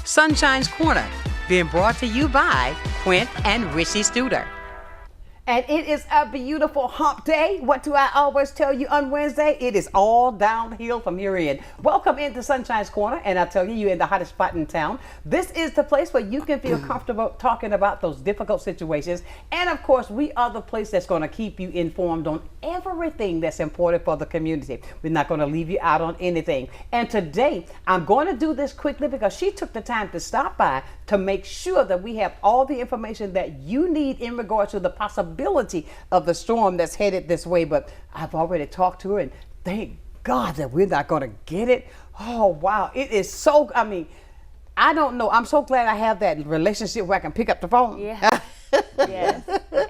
Sunshine's Corner, being brought to you by Quint and Richie Studer. And it is a beautiful hump day. What do I always tell you on Wednesday? It is all downhill from here in. Welcome into Sunshine's Corner, and I tell you, you're in the hottest spot in town. This is the place where you can feel comfortable talking about those difficult situations. And of course, we are the place that's going to keep you informed on everything that's important for the community. We're not going to leave you out on anything. And today, I'm going to do this quickly because she took the time to stop by to make sure that we have all the information that you need in regards to the possibility of the storm that's headed this way. But I've already talked to her, and thank God that we're not going to get it. Oh, wow. It is so, I don't know. I'm so glad I have that relationship where I can pick up the phone. Yeah. Yes,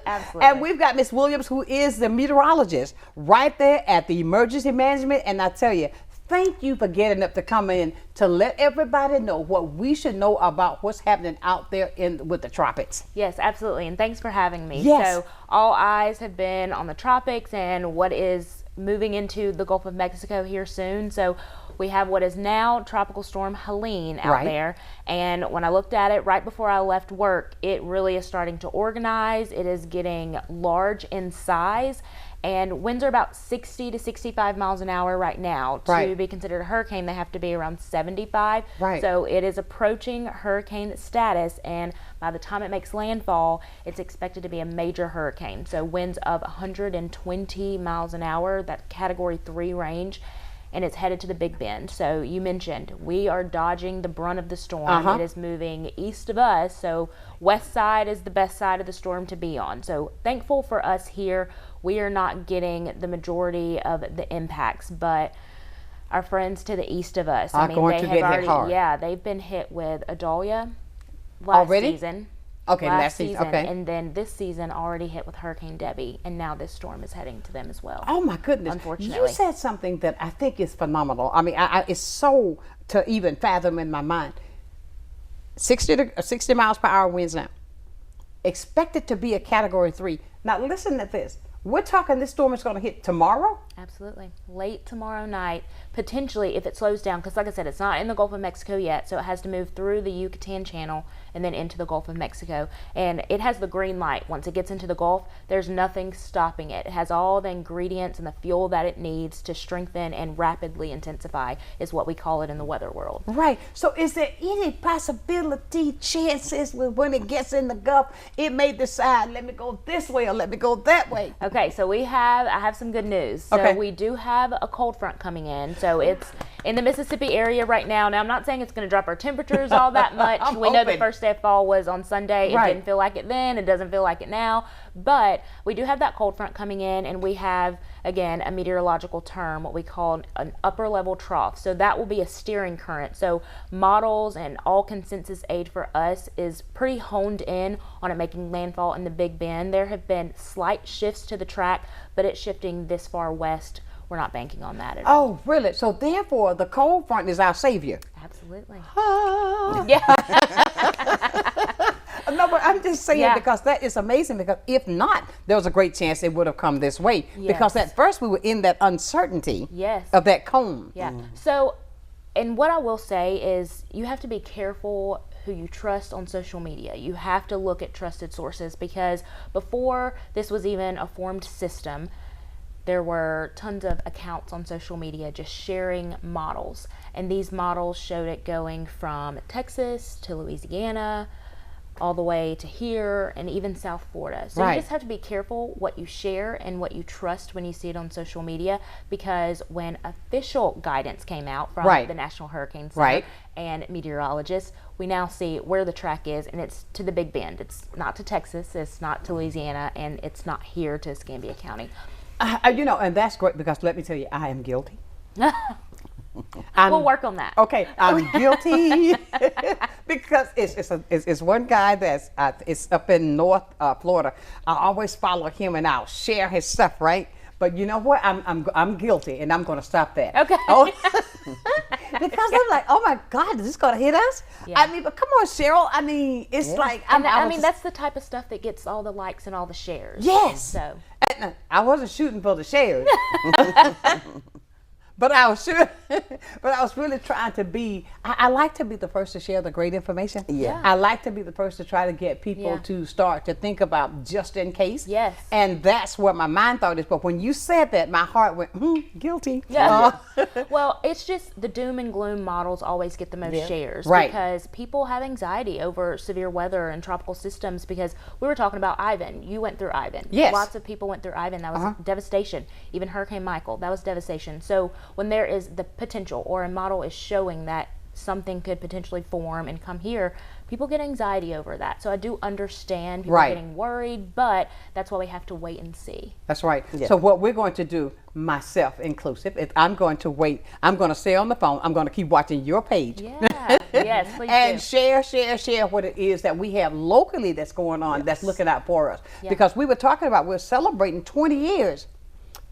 absolutely. And we've got Miss Williams, who is the meteorologist right there at the emergency management. And I tell you, thank you for getting up to come in to let everybody know what we should know about what's happening out there with the tropics. Yes, absolutely. And thanks for having me. Yes. So all eyes have been on the tropics and what is moving into the Gulf of Mexico here soon. So we have what is now Tropical Storm Helene out there. And when I looked at it right before I left work, it really is starting to organize. It is getting large in size. And winds are about 60 to 65 miles an hour right now. To be considered a hurricane, they have to be around 75. So it is approaching hurricane status, and by the time it makes landfall, it's expected to be a major hurricane. So winds of 120 miles an hour, that Category 3 range, and it's headed to the Big Bend. So you mentioned we are dodging the brunt of the storm. It is moving east of us, so west side is the best side of the storm to be on. So thankful for us here, we are not getting the majority of the impacts, but our friends to the east of us, they have already hit hard. Yeah, they've been hit with Idalia last season. Last season. Okay. And then this season already hit with Hurricane Debbie, and now this storm is heading to them as well. Oh my goodness. Unfortunately. You said something that I think is phenomenal. It's so to even fathom in my mind. 60 miles per hour winds now. Expected to be a Category 3. Now listen to this. We're talking this storm is going to hit tomorrow? Absolutely. Late tomorrow night, potentially if it slows down, because like I said, it's not in the Gulf of Mexico yet, so it has to move through the Yucatan Channel and then into the Gulf of Mexico. And it has the green light. Once it gets into the Gulf, there's nothing stopping it. It has all the ingredients and the fuel that it needs to strengthen and rapidly intensify, is what we call it in the weather world. Right. So is there any possibility, chances when it gets in the Gulf, it may decide, let me go this way or let me go that way? Okay, so I have some good news. So we do have a cold front coming in. So it's in the Mississippi area right now. Now, I'm not saying it's going to drop our temperatures all that much. We know the first day of fall was on Sunday. It didn't feel like it then. It doesn't feel like it now. But we do have that cold front coming in, and we have, again, a meteorological term, what we call an upper level trough. So that will be a steering current. So models and all consensus aid for us is pretty honed in on it making landfall in the Big Bend. There have been slight shifts to the track, but it's shifting this far west. We're not banking on that at all. Oh, really? So therefore, the cold front is our savior. Absolutely. Yeah. No, but I'm just saying because that is amazing, because if not, there was a great chance it would have come this way. Because at first we were in that uncertainty of that cone. Yeah. So, and what I will say is you have to be careful who you trust on social media. You have to look at trusted sources, because before this was even a formed system, there were tons of accounts on social media just sharing models. And these models showed it going from Texas to Louisiana, all the way to here, and even South Florida. So you just have to be careful what you share and what you trust when you see it on social media, because when official guidance came out from the National Hurricane Center and meteorologists, we now see where the track is, and it's to the Big Bend. It's not to Texas, it's not to Louisiana, and it's not here to Escambia County. And that's great, because let me tell you, I am guilty. We'll work on that. Okay, I'm guilty because it's one guy that's it's up in North Florida. I always follow him and I'll share his stuff, right? But you know what? I'm guilty, and I'm going to stop that. Okay. Because I'm like, oh my God, is this going to hit us? Yeah. But come on, Cheryl. It's like that's the type of stuff that gets all the likes and all the shares. Yes. So I wasn't shooting for the shares. But I was sure, but I was really trying to be, I like to be the first to share the great information. Yeah. I like to be the first to try to get people Yeah. to start to think about just in case. Yes. And that's what my mind thought is. But when you said that, my heart went, guilty. Yeah. Well, it's just the doom and gloom models always get the most shares. Right. Because people have anxiety over severe weather and tropical systems, because we were talking about Ivan. You went through Ivan. Yes. Lots of people went through Ivan. That was devastation. Even Hurricane Michael, that was devastation. So when there is the potential, or a model is showing that something could potentially form and come here, people get anxiety over that. So I do understand people getting worried, but that's why we have to wait and see. That's right. So what we're going to do, myself inclusive, is I'm going to wait. I'm going to stay on the phone. I'm going to keep watching your page. Yeah. Yes, please And do. share what it is that we have locally that's going on, that's looking out for us. Because we were talking about, we're celebrating 20 years.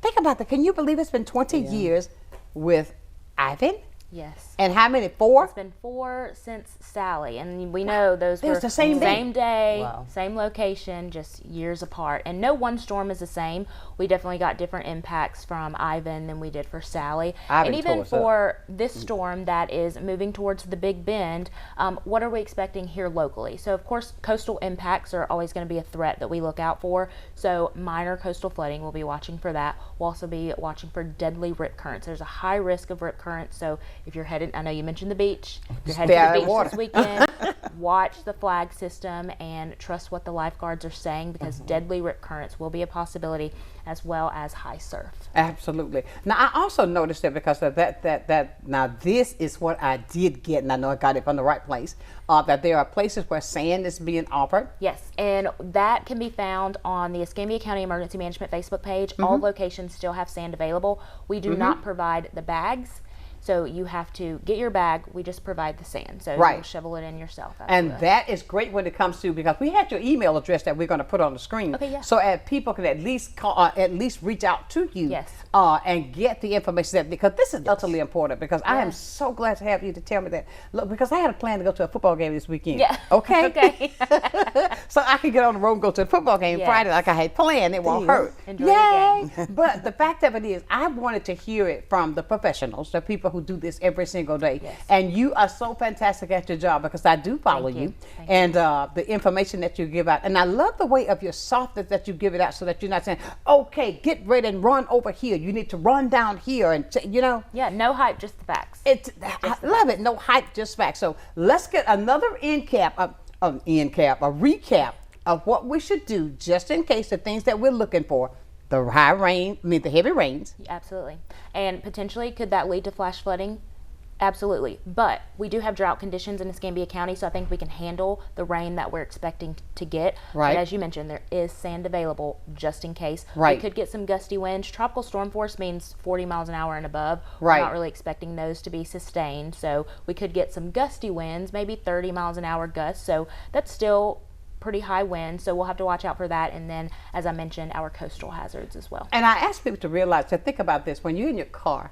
Think about that. Can you believe it's been 20 years with Ivan? Yes. And how many? 4? It's been 4 since Sally, and we know those It was were the same day. same location, just years apart. And no one storm is the same. We definitely got different impacts from Ivan than we did for Sally. Ivan and even tore us up. for this storm that is moving towards the Big Bend, what are we expecting here locally? So of course, coastal impacts are always going to be a threat that we look out for. So minor coastal flooding, we'll be watching for that. We'll also be watching for deadly rip currents. There's a high risk of rip currents. So if you're headed, I know you mentioned the beach. If you're headed to the beach this weekend, watch the flag system and trust what the lifeguards are saying, because deadly rip currents will be a possibility, as well as high surf. Absolutely. Now, I also noticed that because of that, now this is what I did get, and I know I got it from the right place, that there are places where sand is being offered. Yes, and that can be found on the Escambia County Emergency Management Facebook page. All locations still have sand available. We do not provide the bags. So you have to get your bag. We just provide the sand. So you'll shovel it in yourself. Absolutely. And that is great when it comes to, because we had your email address that we're going to put on the screen. Okay, yeah. So that people can at least call, at least reach out to you. Yes. And get the information that, because this is utterly important, because I am so glad to have you to tell me that. Look, because I had a plan to go to a football game this weekend. Yeah. Okay. Okay. So I can get on the road and go to the football game Friday like I had planned. It won't hurt. Enjoy the Yay! But the fact of it is, I wanted to hear it from the professionals, the people who do this every single day. Yes. And you are so fantastic at your job, because I do follow you. Thank And the information that you give out. And I love the way of your softness that you give it out, so that you're not saying, okay, get ready and run over here. You need to run down here, and you know. Yeah, no hype, just the facts. I love it. No hype, just facts. So let's get another recap of what we should do, just in case, the things that we're looking for. The the heavy rains. Absolutely. And potentially, could that lead to flash flooding? Absolutely. But we do have drought conditions in Escambia County, so I think we can handle the rain that we're expecting to get. Right. But as you mentioned, there is sand available just in case. Right. We could get some gusty winds. Tropical storm force means 40 miles an hour and above. Right. We're not really expecting those to be sustained. So we could get some gusty winds, maybe 30 miles an hour gusts. So that's still pretty high wind, so we'll have to watch out for that. And then, as I mentioned, our coastal hazards as well. And I ask people to realize, to think about this, when you're in your car,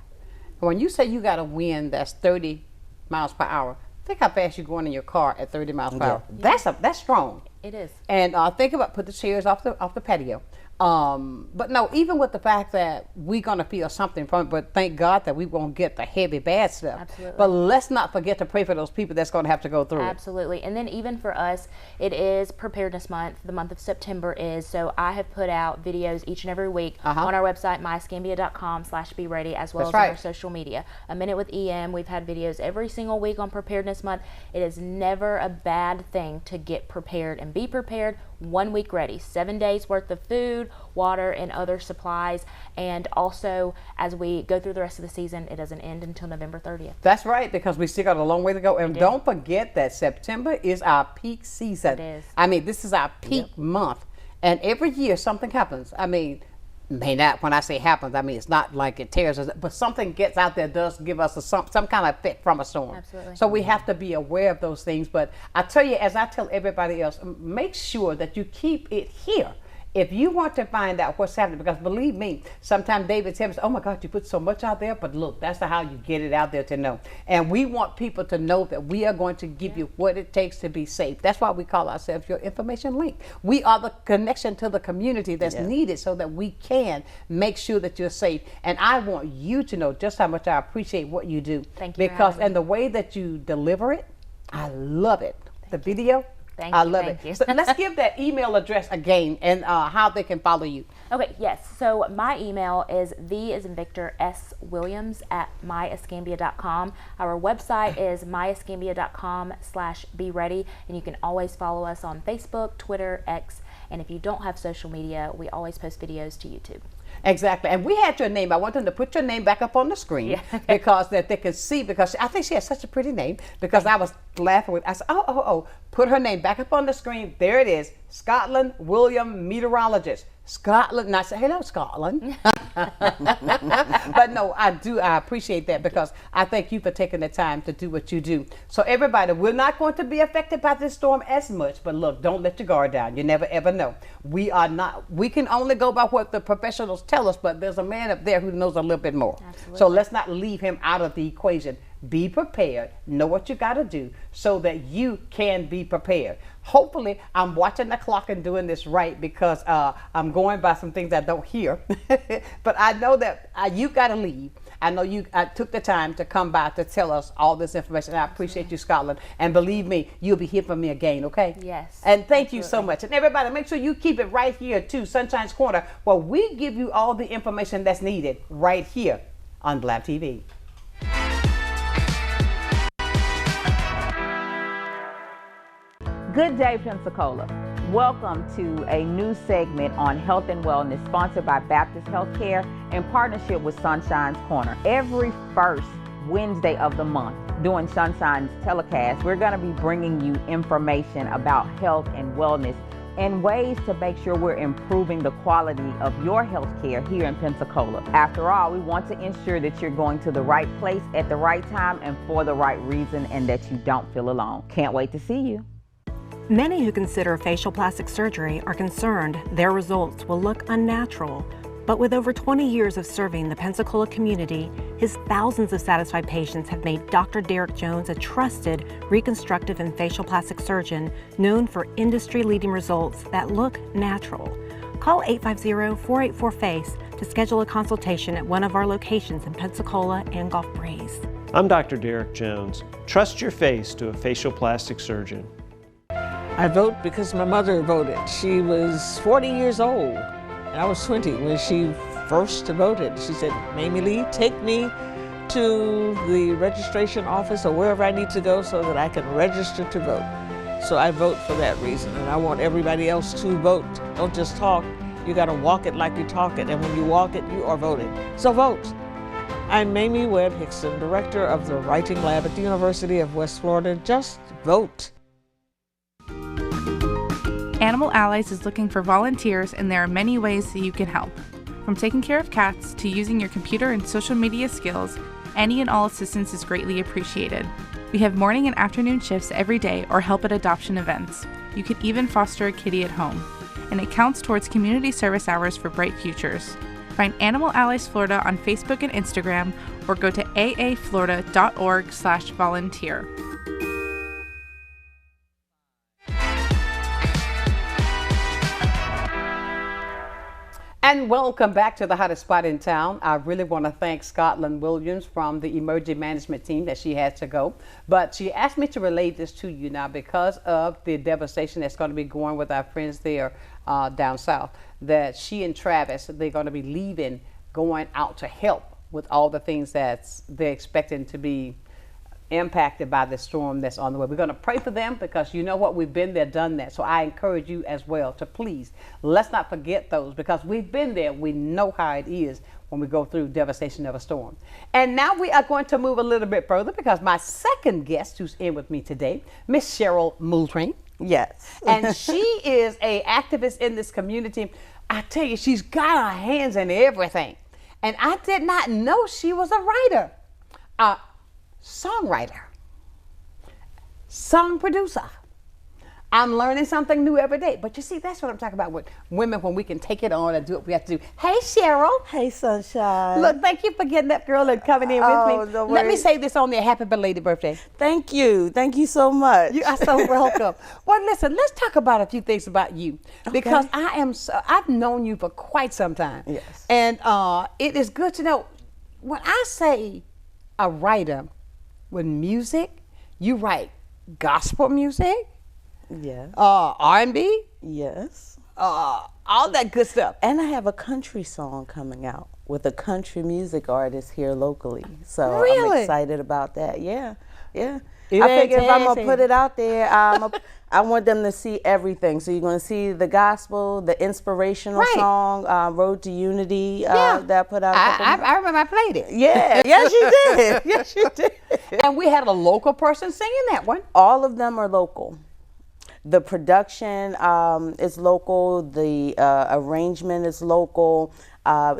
when you say you got a wind that's 30 miles per hour, think how fast you're going in your car at 30 miles per hour. That's strong. It is. And think about, put the chairs off the patio. But no, even with the fact that we're going to feel something from it, but thank God that we won't get the heavy bad stuff. Absolutely. But let's not forget to pray for those people that's going to have to go through it. Absolutely. And then even for us, it is Preparedness Month. The month of September is. So I have put out videos each and every week on our website, myescambia.com/be ready, as well as on our social media. A Minute with EM. We've had videos every single week on Preparedness Month. It is never a bad thing to get prepared and be prepared. 1 week ready, 7 days worth of food, water, and other supplies. And also, as we go through the rest of the season, it doesn't end until November 30th. That's right, because we still got a long way to go. And don't forget that September is our peak season. It is. I mean, this is our peak month. And every year something happens. I mean, may not, when I say happens, I mean, it's not like it tears us, but something gets out there, does give us some kind of effect from a storm. Absolutely. So we have to be aware of those things. But I tell you, as I tell everybody else, make sure that you keep it here If you want to find out what's happening, because believe me, sometimes David tells me, oh my God, you put so much out there, but look, that's how you get it out there to know. And we want people to know that we are going to give you what it takes to be safe. That's why we call ourselves your information link. We are the connection to the community that's needed so that we can make sure that you're safe. And I want you to know just how much I appreciate what you do. Thank you. Because, and the way that you deliver it, I love it. The video, I love it. So let's give that email address again and how they can follow you. Okay, yes. So my email is V as in Victor S. Williams at myescambia.com. Our website is myescambia.com/be ready, and you can always follow us on Facebook, Twitter, X, and if you don't have social media, we always post videos to YouTube. Exactly. And we had your name. I want them to put your name back up on the screen because that they can see, because I think she has such a pretty name, because I was laughing with, I said, oh, put her name back up on the screen. There it is. Scottland William Meteorologist. Scotland. And I said, hello, Scotland. But no, I appreciate that, because I thank you for taking the time to do what you do. So everybody, we're not going to be affected by this storm as much, but look, don't let your guard down. You never ever know. We can only go by what the professionals tell us, but there's a man up there who knows a little bit more. Absolutely. So let's not leave him out of the equation. Be prepared, know what you got to do so that you can be prepared. Hopefully, I'm watching the clock and doing this right, because I'm going by some things I don't hear. But I know that you got to leave. I know you took the time to come by to tell us all this information. I appreciate you, Scottland. And believe me, you'll be here for me again, okay? Yes. And thank you so much. And everybody, make sure you keep it right here, too, Sunshine's Corner, where we give you all the information that's needed right here on Blab TV. Good day, Pensacola. Welcome to a new segment on health and wellness sponsored by Baptist Healthcare in partnership with Sunshine's Corner. Every first Wednesday of the month during Sunshine's telecast, we're going to be bringing you information about health and wellness and ways to make sure we're improving the quality of your health care here in Pensacola. After all, we want to ensure that you're going to the right place at the right time and for the right reason, and that you don't feel alone. Can't wait to see you. Many who consider facial plastic surgery are concerned their results will look unnatural. But with over 20 years of serving the Pensacola community, his thousands of satisfied patients have made Dr. Derek Jones a trusted reconstructive and facial plastic surgeon known for industry-leading results that look natural. Call 850-484-FACE to schedule a consultation at one of our locations in Pensacola and Gulf Breeze. I'm Dr. Derek Jones. Trust your face to a facial plastic surgeon. I vote because my mother voted. She was 40 years old, and I was 20 when she first voted. She said, Mamie Lee, take me to the registration office or wherever I need to go so that I can register to vote. So I vote for that reason, and I want everybody else to vote. Don't just talk. You got to walk it like you talk it, and when you walk it, you are voting. So vote. I'm Mamie Webb Hickson, Director of the Writing Lab at the University of West Florida. Just vote. Animal Allies is looking for volunteers, and there are many ways that you can help. From taking care of cats to using your computer and social media skills, any and all assistance is greatly appreciated. We have morning and afternoon shifts every day or help at adoption events. You can even foster a kitty at home. And it counts towards community service hours for bright futures. Find Animal Allies Florida on Facebook and Instagram, or go to aaflorida.org/volunteer. And welcome back to the hottest spot in town. I really want to thank Scottland Williams from the emergency management team that she had to go. But she asked me to relay this to you now because of the devastation that's going to be going with our friends there down south, that she and Travis, they're going to be leaving, going out to help with all the things that they're expecting to be impacted by the storm that's on the way. We're going to pray for them because you know what, we've been there, done that. So I encourage you as well to please, let's not forget those, because we've been there. We know how it is when we go through devastation of a storm. And now we are going to move a little bit further because my second guest who's in with me today, Miss Cheryl Mulrain. Yes. And she is a activist in this community. I tell you, she's got her hands in everything. And I did not know she was a writer. Songwriter, song producer. I'm learning something new every day. But you see, that's what I'm talking about with women, when we can take it on and do what we have to do. Hey, Cheryl. Hey, Sunshine. Look, thank you for getting up, girl, and coming in with me. Don't Let me worry. say this on there. Happy belated birthday. Thank you. Thank you so much. You are so welcome. Well, listen, let's talk about a few things about you, because I've known you for quite some time. Yes. And it is good to know, when I say a writer with music, you write gospel music, Yes. R&B, Yes. all that good stuff. And I have a country song coming out with a country music artist here locally. So Really? I'm excited about that. Yeah. Yeah. It I ain't figure if I'm going to tasty. put it out there, I want them to see everything. So you're going to see the gospel, the inspirational Right. song, Road to Unity that I put out. I remember I played it. Yeah. Yes, you did. Yes, you did. And we had a local person singing that one. All of them are local. The production is local. The arrangement is local.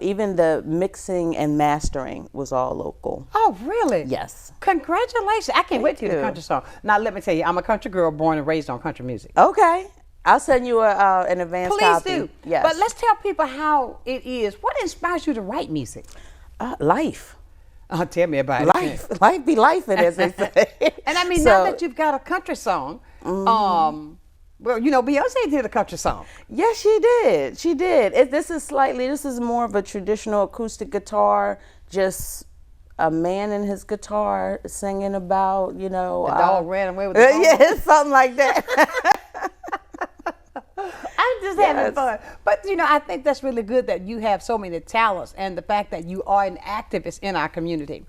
Even the mixing and mastering was all local. Oh, really? Yes. Congratulations. I can't wait to hear the you. country song. Now, let me tell you, I'm a country girl born and raised on country music. Okay. I'll send you an advance Please copy. do. Yes. But let's tell people how it is. What inspires you to write music? Life. Tell me about it. Life. Life be life, as they say. And I mean, So- now that you've got a country song, well, you know, Beyonce did a country song. Yes, she did. She did. This is more of a traditional acoustic guitar, just a man and his guitar singing about, The dog ran away with the phone. yeah, something like that. I'm just having fun. But, I think that's really good that you have so many talents, and the fact that you are an activist in our community.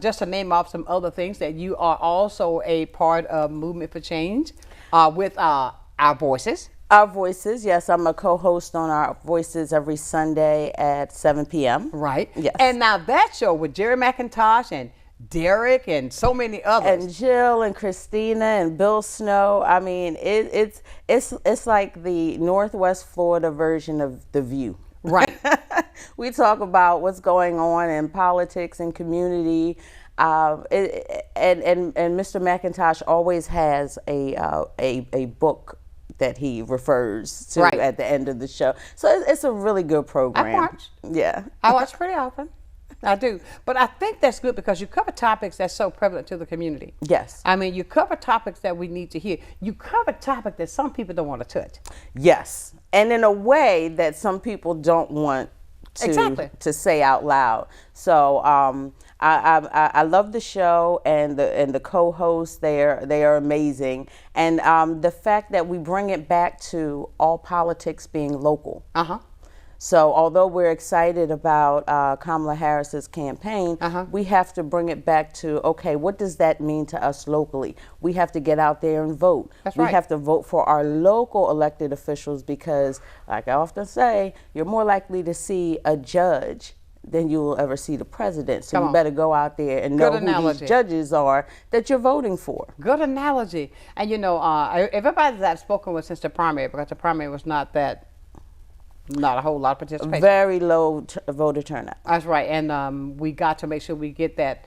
Just to name off some other things, that you are also a part of Movement for Change with Our Voices. Our Voices, yes. I'm a co-host on Our Voices every Sunday at 7 p.m. Right. Yes. And now that show with Jerry McIntosh and Derek and so many others. And Jill and Christina and Bill Snow. I mean, it's like the Northwest Florida version of The View. Right. We talk about what's going on in politics and community. And Mr. McIntosh always has a book that he refers to at the end of the show. So it's a really good program. I watch. Yeah. I watch pretty often. I do. But I think that's good because you cover topics that's so prevalent to the community. Yes. I mean, you cover topics that we need to hear. You cover topics that some people don't want to touch. Yes. And in a way that some people don't want to say out loud. So I love the show, and the co-hosts. They are amazing, and the fact that we bring it back to all politics being local. So although we're excited about Kamala Harris's campaign, we have to bring it back to, okay, what does that mean to us locally? We have to get out there and vote. That's we right. have to vote for our local elected officials because, like I often say, you're more likely to see a judge than you will ever see the president. So you better go out there and know who these judges are that you're voting for. Good analogy. And everybody that I've spoken with since the primary, because the primary was not a whole lot of participation. Very low voter turnout. That's right. And we got to make sure we get that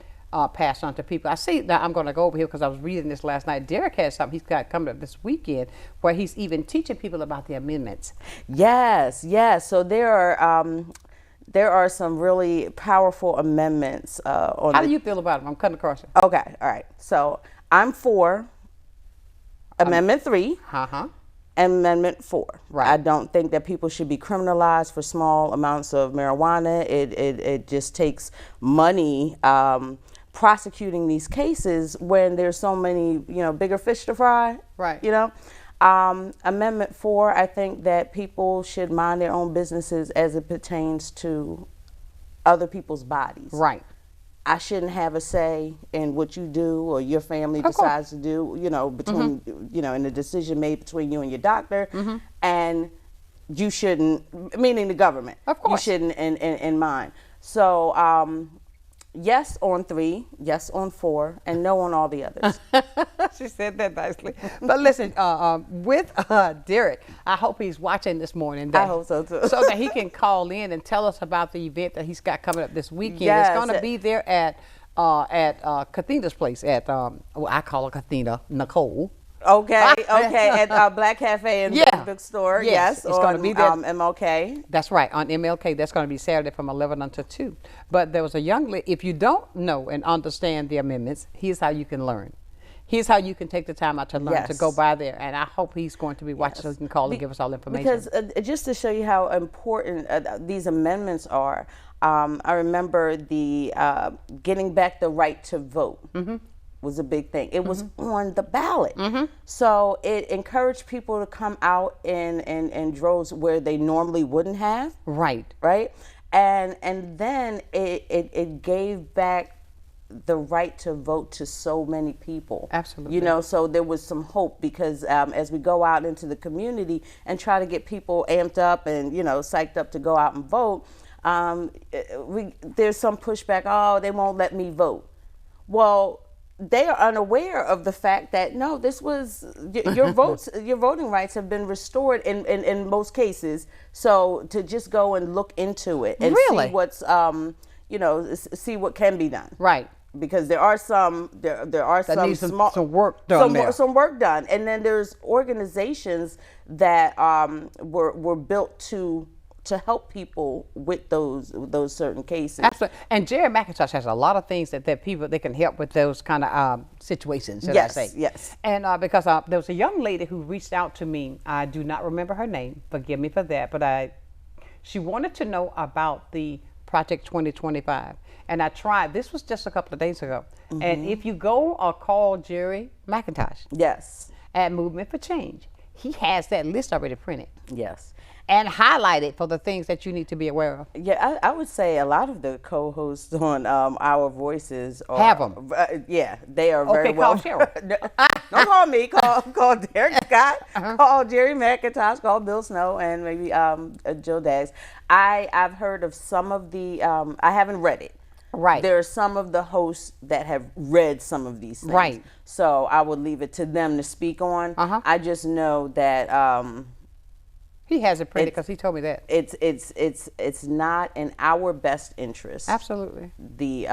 passed on to people. I see, now I'm going to go over here because I was reading this last night. Derek has something he's got coming up this weekend where he's even teaching people about the amendments. Yes, yes. So there are some really powerful amendments on How do you feel about them? I'm cutting across it. Okay, all right. So I'm for Amendment 3. Amendment 4. Right. I don't think that people should be criminalized for small amounts of marijuana. It just takes money prosecuting these cases when there's so many, bigger fish to fry. Right. Amendment 4, I think that people should mind their own businesses as it pertains to other people's bodies. Right. I shouldn't have a say in what you do or your family decides to do, between, in the decision made between you and your doctor. And you shouldn't, meaning the government. Of course. You shouldn't in mind. So, yes on 3, yes on 4, and no on all the others. She said that nicely. But listen, with Derek, I hope he's watching this morning. I hope so too. So that he can call in and tell us about the event that he's got coming up this weekend. Yes. It's going to be there at Kathina's place at, I call her Kathina, Nicole. Okay, at Black Cafe and Bookstore. Yes, it's going to be there. MLK. That's right, on MLK. That's going to be Saturday from 11 until 2. But there was a young lady, if you don't know and understand the amendments, here's how you can learn. Here's how you can take the time out to learn, to go by there. And I hope he's going to be watching so he can call and give us all information. Because just to show you how important these amendments are, I remember the getting back the right to vote was a big thing. It was on the ballot. So it encouraged people to come out in droves where they normally wouldn't have. Right. Right? And then it gave back the right to vote to so many people. Absolutely. You know, so there was some hope because as we go out into the community and try to get people amped up and, you know, psyched up to go out and vote, there's some pushback, oh, they won't let me vote. Well, they are unaware of the fact that, no, this was, your votes, your voting rights have been restored in most cases. So to just go and look into it and see what's, you know, see what can be done. Right. Because there are some some work done some work done, and then there's organizations that were built to help people with those certain cases. Absolutely. And Jerry McIntosh has a lot of things that people they can help with those kind of situations. Yes. I say. Yes. And because there was a young lady who reached out to me. I do not remember her name. Forgive me for that. But she wanted to know about the Project 2025. And I tried, this was just a couple of days ago. And if you go or call Jerry McIntosh. Yes. At Movement for Change, he has that list already printed. Yes. And highlighted for the things that you need to be aware of. Yeah, I would say a lot of the co-hosts on Our Voices have them. Yeah, they are very well. Okay, call Cheryl. Don't call me. Call Derek Scott. Call Jerry McIntosh. Call Bill Snow, and maybe Joe Daggs. I've heard of some of the. I haven't read it. Right. There are some of the hosts that have read some of these things. Right. So I would leave it to them to speak on. I just know that. He has it printed because he told me that. It's not in our best interest. Absolutely. The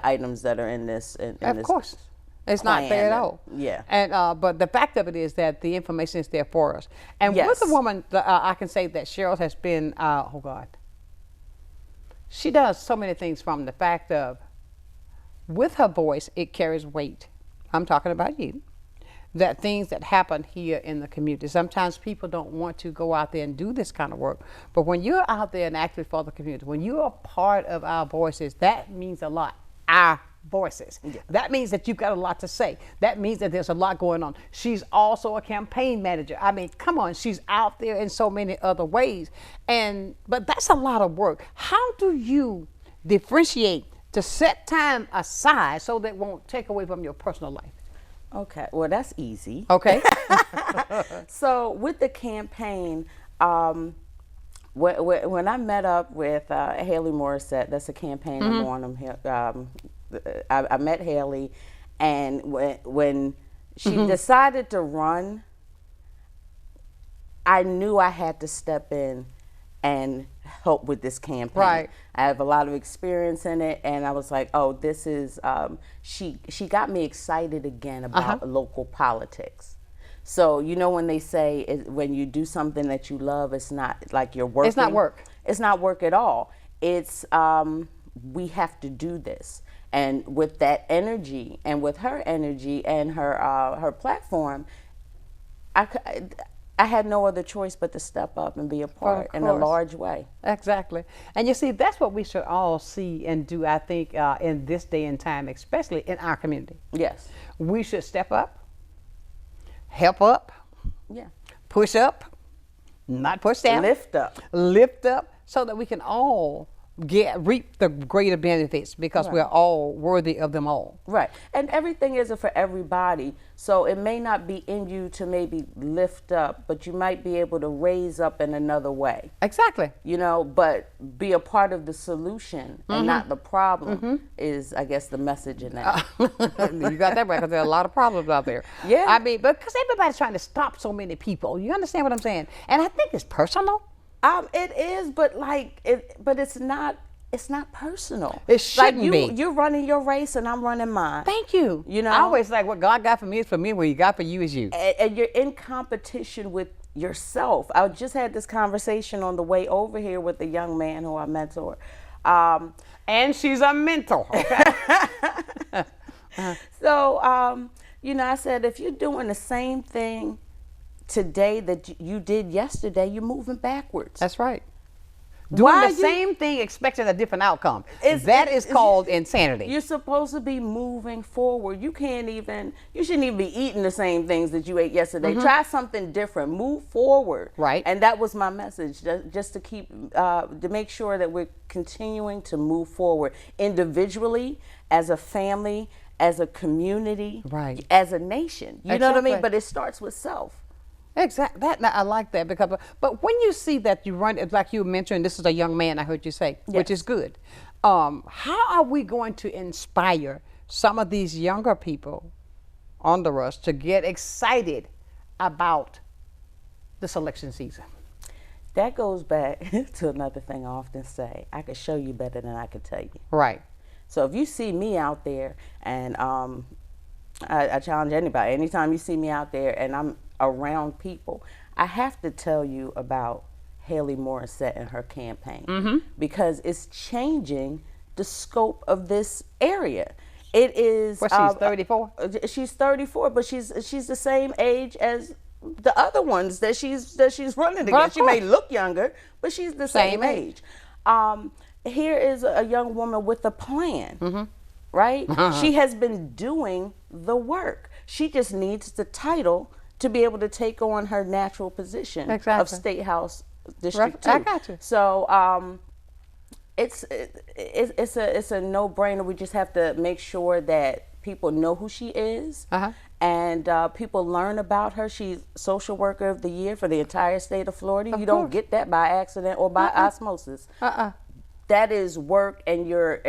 items that are in this. Of course. It's not fair at all. Yeah. And but the fact of it is that the information is there for us. And with a woman, I can say that Cheryl has been, oh God. She does so many things from the fact of, with her voice, it carries weight. I'm talking about you. That things that happen here in the community. Sometimes people don't want to go out there and do this kind of work. But when you're out there and active for the community, when you are part of Our Voices, that means a lot. Our Voices. Yeah. That means that you've got a lot to say. That means that there's a lot going on. She's also a campaign manager. I mean, come on, she's out there in so many other ways. But that's a lot of work. How do you differentiate to set time aside so that it won't take away from your personal life? Okay, well, that's easy. Okay. So with the campaign, when I met up with Haley Morissette, that's a campaign I'm on. I met Haley, and when she decided to run, I knew I had to step in and help with this campaign. Right. I have a lot of experience in it, and I was like, oh, this is, she got me excited again about local politics. So, you know, when they say when you do something that you love, it's not like you're working. It's not work. It's not work at all. It's, we have to do this. And with that energy, and with her energy and her platform, I had no other choice but to step up and be a part in a large way. Exactly. And you see, that's what we should all see and do, I think, in this day and time, especially in our community. Yes. We should step up, help up, push up, not push down. Lift up. Lift up so that we can all reap the greater benefits because we're all worthy of them all. Right. And everything isn't for everybody. So it may not be in you to maybe lift up, but you might be able to raise up in another way. Exactly. You know, but be a part of the solution and not the problem is, I guess, the message in that. You got that right, because there are a lot of problems out there. Yeah. I mean, because everybody's trying to stop so many people. You understand what I'm saying? And I think it's personal. It is, but but it's not it's not personal. It shouldn't be. You're running your race and I'm running mine. Thank you. You know, I always like what God got for me is for me. What He got for you is you. And you're in competition with yourself. I just had this conversation on the way over here with a young man who I mentor. And she's a mentor. Okay? So, you know, I said, if you're doing the same thing today that you did yesterday, you're moving backwards. That's right. Doing the same thing, expecting a different outcome. That is called insanity. You're supposed to be moving forward. You shouldn't even be eating the same things that you ate yesterday. Try something different. Move forward. Right. And that was my message, just to make sure that we're continuing to move forward individually, as a family, as a community, right, as a nation. You know what I mean? But it starts with self. Exactly. I like that because, but when you see that you run, like you mentioned, this is a young man I heard you say, which is good. How are we going to inspire some of these younger people under us to get excited about this election season? That goes back to another thing I often say. I could show you better than I could tell you. Right. So if you see me out there, and I challenge anybody, anytime you see me out there and I'm around people, I have to tell you about Haley Morissette and her campaign, because it's changing the scope of this area. It is. Well, she's 34. She's 34, but she's the same age as the other ones that she's running against. Well, she may look younger, but she's the same age. Here is a young woman with a plan, right? She has been doing the work. She just needs the title to be able to take on her natural position of State House District 2. I got you. So it's a no-brainer. We just have to make sure that people know who she is, and people learn about her. She's Social Worker of the Year for the entire state of Florida. You don't get that by accident or by osmosis. That is work, and you're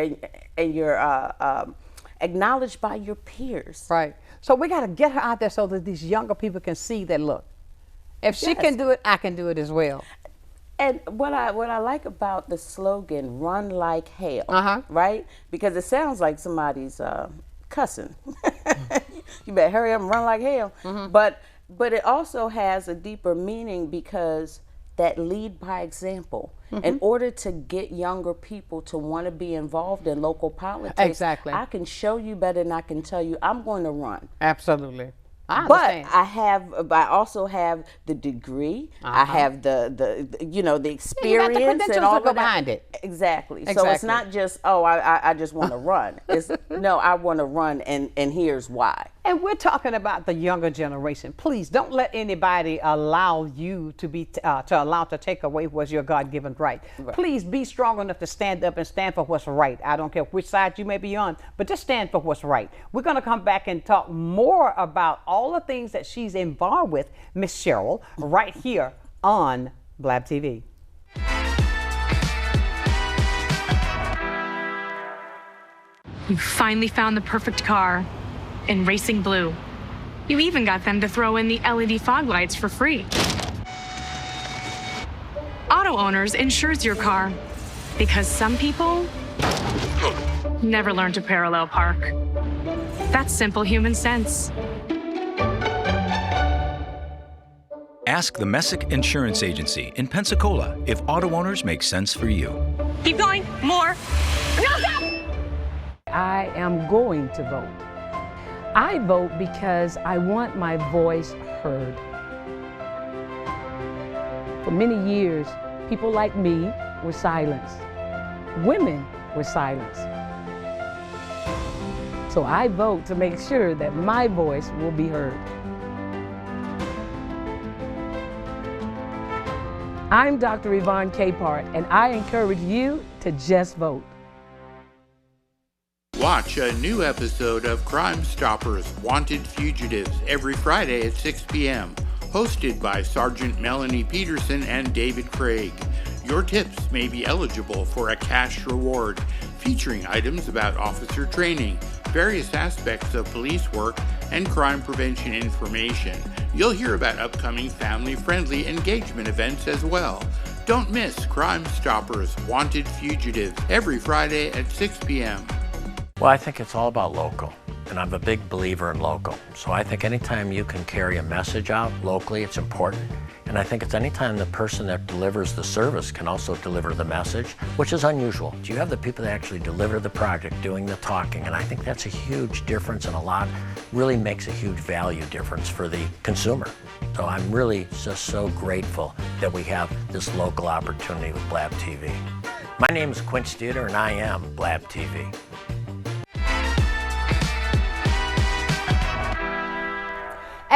acknowledged by your peers. Right. So we got to get her out there so that these younger people can see that, look, if she can do it, I can do it as well. And what I like about the slogan, run like hell, right? Because it sounds like somebody's cussing. You better hurry up and run like hell. But it also has a deeper meaning, because that lead by example. In order to get younger people to want to be involved in local politics, I can show you better than I can tell you. I'm going to run. Absolutely. But I also have the degree. I have the experience, you got the and all to go of that behind it. Exactly. So it's not just, I just want to run. It's no, I want to run, and here's why. And we're talking about the younger generation. Please don't let anybody allow you to be to take away what's your God-given right. Please be strong enough to stand up and stand for what's right. I don't care which side you may be on, but just stand for what's right. We're going to come back and talk more about all the things that she's involved with, Miss Cheryl, right here on Blab TV. You finally found the perfect car in racing blue. You even got them to throw in the LED fog lights for free. Auto Owners insures your car, because some people never learn to parallel park. That's simple human sense. Ask the Messick Insurance Agency in Pensacola if Auto Owners make sense for you. Keep going, more. No, stop! I am going to vote. I vote because I want my voice heard. For many years, people like me were silenced. Women were silenced. So I vote to make sure that my voice will be heard. I'm Dr. Yvonne Capehart, and I encourage you to just vote. Watch a new episode of Crime Stoppers Wanted Fugitives every Friday at 6 p.m., hosted by Sergeant Melanie Peterson and David Craig. Your tips may be eligible for a cash reward, featuring items about officer training, various aspects of police work, and crime prevention information. You'll hear about upcoming family-friendly engagement events as well. Don't miss Crime Stoppers, Wanted Fugitives, every Friday at 6 p.m. Well, I think it's all about local, and I'm a big believer in local. So I think anytime you can carry a message out locally, it's important. And I think it's anytime the person that delivers the service can also deliver the message, which is unusual. You have the people that actually deliver the project doing the talking, and I think that's a huge difference, and really makes a huge value difference for the consumer. So I'm really just so grateful that we have this local opportunity with Blab TV. My name is Quint Studer, and I am Blab TV.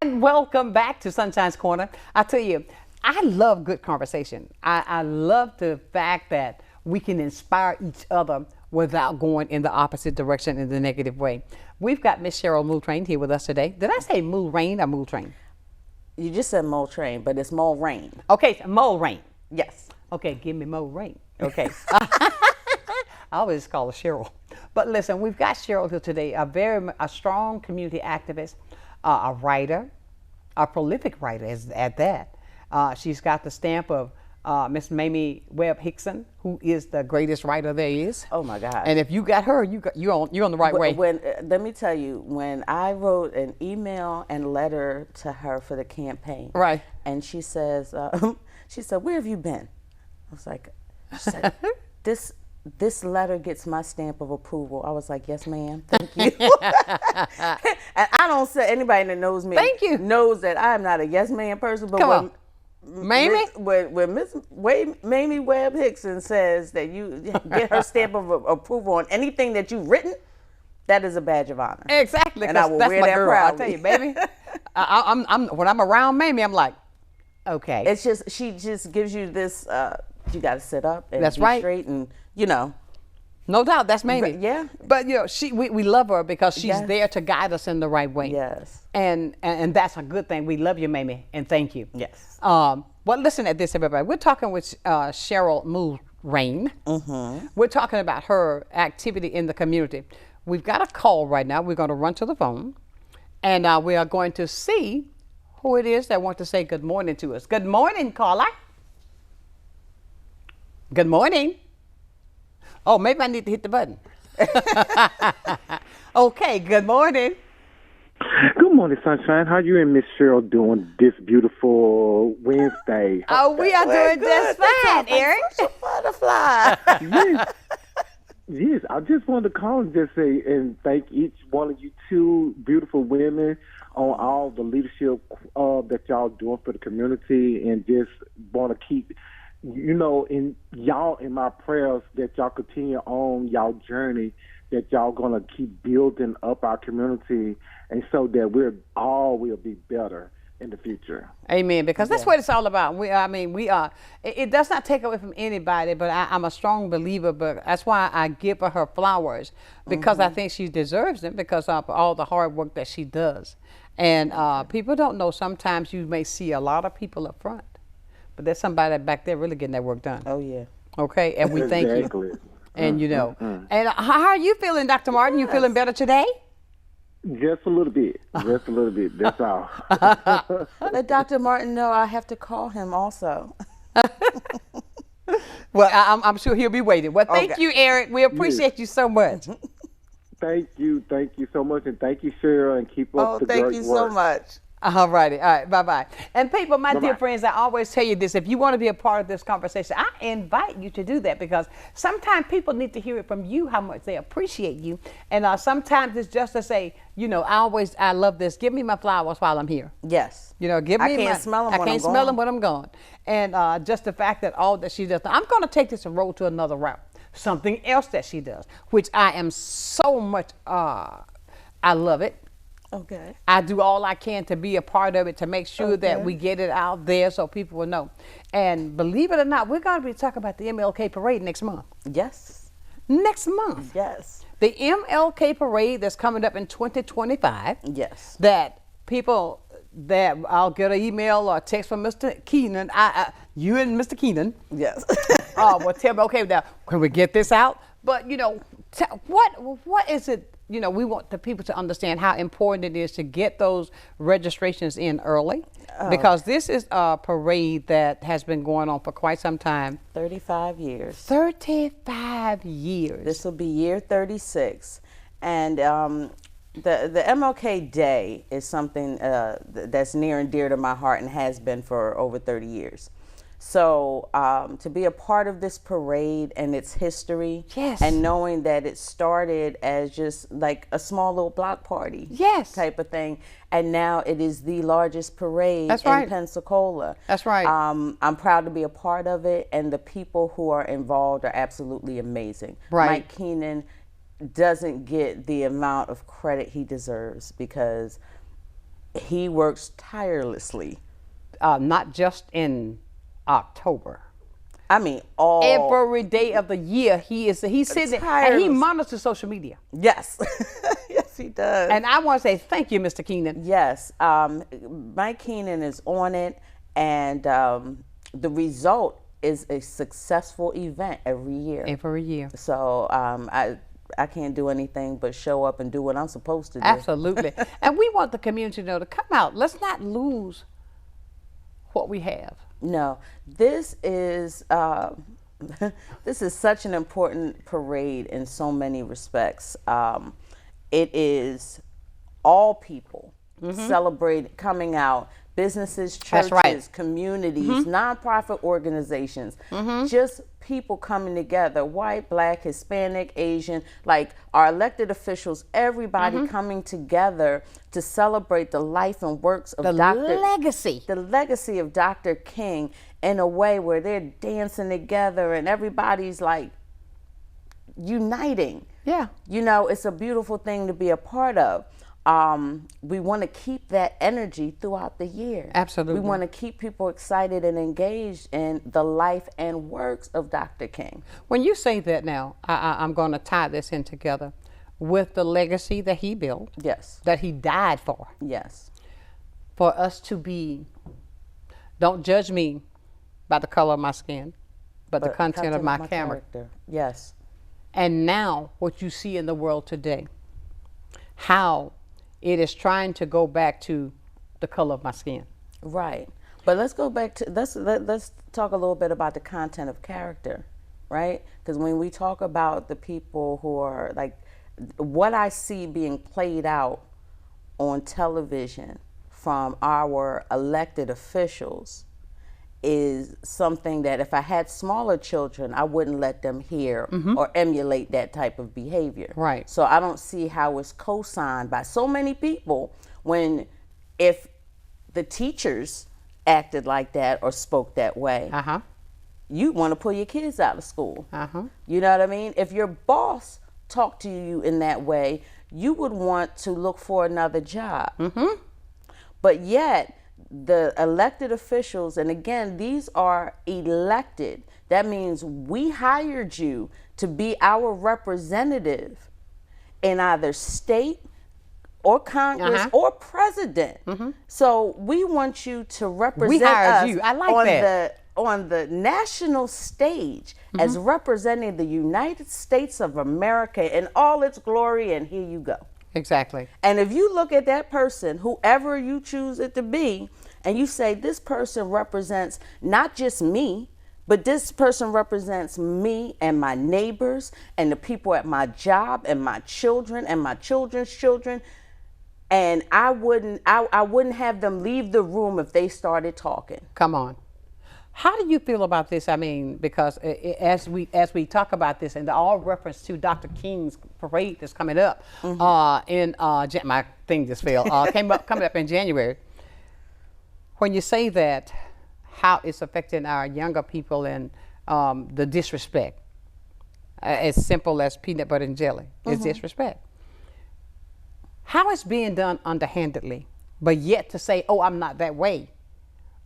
And welcome back to Sunshine's Corner. I tell you, I love good conversation. I love the fact that we can inspire each other without going in the opposite direction in the negative way. We've got Miss Cheryl Mulrain here with us today. Did I say Mulrain or Mulrain? You just said Mulrain, but it's Mulrain. Okay, Mulrain. Yes. Okay, give me Mulrain. Okay. I always call her Cheryl. But listen, we've got Cheryl here today, a strong community activist, a writer, a prolific writer at that. She's got the stamp of Miss Mamie Webb Hickson, who is the greatest writer there is. Oh my God! And if you got her, you're on the right way. Let me tell you, when I wrote an email and letter to her for the campaign, right? And she said, "Where have you been?" I was like, she said, This letter gets my stamp of approval. I was like, yes, ma'am. Thank you. And I don't say, anybody that knows me knows that I am not a yes man person. But when Miss Mamie Webb Hickson says that you get her stamp of approval on anything that you've written, that is a badge of honor. Exactly. And I will wear that proudly. I tell you, baby. When I'm around Mamie, I'm like, okay. It's just, she just gives you this, you got to sit up and that's be right. straight and, you know. No doubt, that's Mamie. Yeah. But you know, we love her because she's there to guide us in the right way. Yes. And that's a good thing. We love you, Mamie, and thank you. Yes. Well, listen at this, everybody. We're talking with Cheryl Mulrain. Mm-hmm. We're talking about her activity in the community. We've got a call right now. We're going to run to the phone, and we are going to see who it is that wants to say good morning to us. Good morning, caller. Good morning. Oh, maybe I need to hit the button. Okay, good morning. Good morning, Sunshine. How you and Miss Cheryl doing this beautiful Wednesday? Oh, we are doing just fine, Eric. Butterfly. Yes, I just wanted to call and just say and thank each one of you two beautiful women on all the leadership that y'all doing for the community, and just want to keep, in my prayers that y'all continue on y'all journey, that y'all gonna keep building up our community, and so that will be better in the future. Amen. Because that's what it's all about. We are. It does not take away from anybody, but I'm a strong believer. But that's why I give her flowers, because I think she deserves them because of all the hard work that she does. And people don't know. Sometimes you may see a lot of people up front, but there's somebody back there really getting that work done. Oh yeah. Okay, and we thank you. And and how are you feeling, Dr. Martin? You feeling better today? Just a little bit. Just a little bit. That's all. Let Dr. Martin know I have to call him also. Well, I'm sure he'll be waiting. Well, thank you, Eric. We appreciate you so much. Thank you so much, and thank you, Cheryl, and keep up the great work. Thank you so much. All righty. All right. Bye-bye. And people, my dear friends, I always tell you this. If you want to be a part of this conversation, I invite you to do that, because sometimes people need to hear it from you how much they appreciate you. And sometimes it's just to say, I love this. Give me my flowers while I'm here. Yes. Give me I can't smell them I can't smell them when I'm gone. And just the fact that all that she does. Now, I'm going to take this and roll to another route. Something else that she does, which I am so much, I love it. Okay. I do all I can to be a part of it, to make sure that we get it out there so people will know. And believe it or not, we're going to be talking about the MLK Parade next month. Yes. Next month. Yes. The MLK Parade that's coming up in 2025. Yes. That people, that I'll get an email or a text from Mr. Keenan, you and Mr. Keenan. Yes. Will tell me, okay, now, can we get this out? But, what is it you know, we want the people to understand how important it is to get those registrations in early, because this is a parade that has been going on for quite some time. 35 years. 35 years. This will be year 36. And the MLK Day is something that's near and dear to my heart and has been for over 30 years. So to be a part of this parade and its history, yes, and knowing that it started as just like a small little block party, yes, type of thing, and now it is the largest parade That's in right. Pensacola. That's right. I'm proud to be a part of it, and the people who are involved are absolutely amazing. Right. Mike Keenan doesn't get the amount of credit he deserves because he works tirelessly. Not just in October. I mean, every day of the year he's sitting there and he monitors social media. Yes. Yes, he does. And I want to say thank you, Mr. Keenan. Yes. Mike Keenan is on it, and the result is a successful event every year. Every year. So I can't do anything but show up and do what I'm supposed to do. Absolutely. And we want the community to know to come out. Let's not lose what we have. No, this is this is such an important parade in so many respects. It is all people celebrate coming out. Businesses, churches, right. communities, nonprofit organizations, just people coming together, white, black, Hispanic, Asian, like our elected officials, everybody coming together to celebrate the life and works of the legacy of Dr. King in a way where they're dancing together and everybody's like uniting. Yeah. You know, it's a beautiful thing to be a part of. We want to keep that energy throughout the year. Absolutely. We want to keep people excited and engaged in the life and works of Dr. King. When you say that now, I'm going to tie this in together with the legacy that he built. Yes. That he died for. Yes. For us to be, don't judge me by the color of my skin, but the content of my character. Yes. And now what you see in the world today, how it is trying to go back to the color of my skin. Right. But let's go back to, let's talk a little bit about the content of character, right? Because when we talk about the people who are like, what I see being played out on television from our elected officials is something that if I had smaller children, I wouldn't let them hear or emulate that type of behavior. Right. So I don't see how it's co-signed by so many people when if the teachers acted like that or spoke that way, you want to pull your kids out of school. You know what I mean? If your boss talked to you in that way, you would want to look for another job. But yet, the elected officials, and again, these are elected. That means we hired you to be our representative in either state or Congress or president. So we want you to represent us you. I like that. On the national stage as representing the United States of America in all its glory, and here you go. Exactly. And if you look at that person, whoever you choose it to be, and you say, this person represents not just me, but this person represents me and my neighbors and the people at my job and my children and my children's children, and I wouldn't have them leave the room if they started talking. Come on. How do you feel about this? I mean, because as we talk about this, and all reference to Dr. King's parade that's coming up my thing just fell. Coming up in January. When you say that, how it's affecting our younger people and the disrespect, as simple as peanut butter and jelly, is disrespect. How it's being done underhandedly, but yet to say, oh, I'm not that way.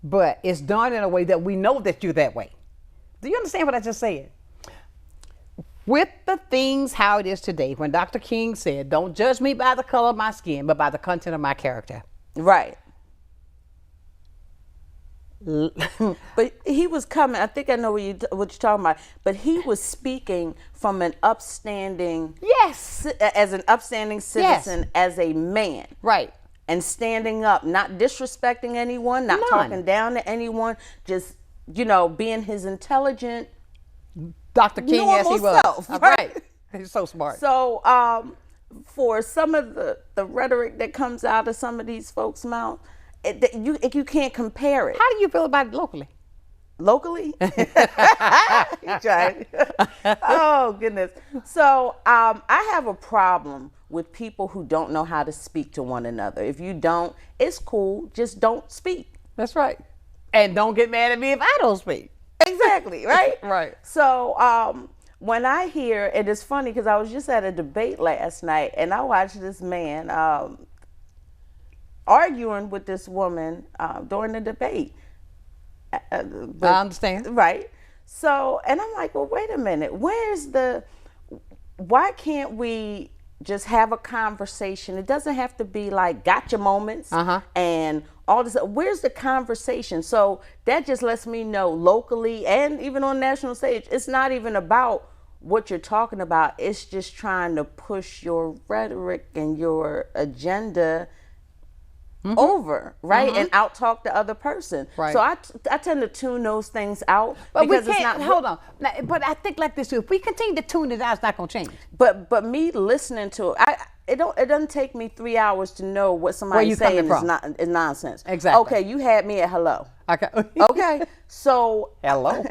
But it's done in a way that we know that you're that way. Do you understand what I just said? With the things how it is today, when Dr. King said, don't judge me by the color of my skin, but by the content of my character. Right. But he was coming, I think I know what you're talking about, but he was speaking from an upstanding, as an upstanding citizen, as a man. Right. And standing up, not disrespecting anyone, not talking down to anyone, just, being his intelligent, Dr. King, normal as he was. self. Right. He's so smart. So, for some of the rhetoric that comes out of some of these folks' mouth, you can't compare it. How do you feel about it locally? Locally? You tried. Oh, goodness. So I have a problem with people who don't know how to speak to one another. If you don't, it's cool. Just don't speak. That's right. And don't get mad at me if I don't speak. Exactly, right? Right. So when I hear, it is funny because I was just at a debate last night and I watched this man arguing with this woman during the debate. I understand. Right. So, and I'm like, well, wait a minute. Why can't we just have a conversation? It doesn't have to be like gotcha moments and all this. Where's the conversation? So that just lets me know locally and even on national stage, it's not even about what you're talking about. It's just trying to push your rhetoric and your agenda over, right? And out talk the other person. Right. So I tend to tune those things out. But because we can't, it's not, hold on. Now, but I think like this too, if we continue to tune it out, it's not going to change. But me listening to it, it doesn't take me 3 hours to know what somebody's saying is nonsense. Exactly. Okay, you had me at hello. Okay. Okay, so. Hello.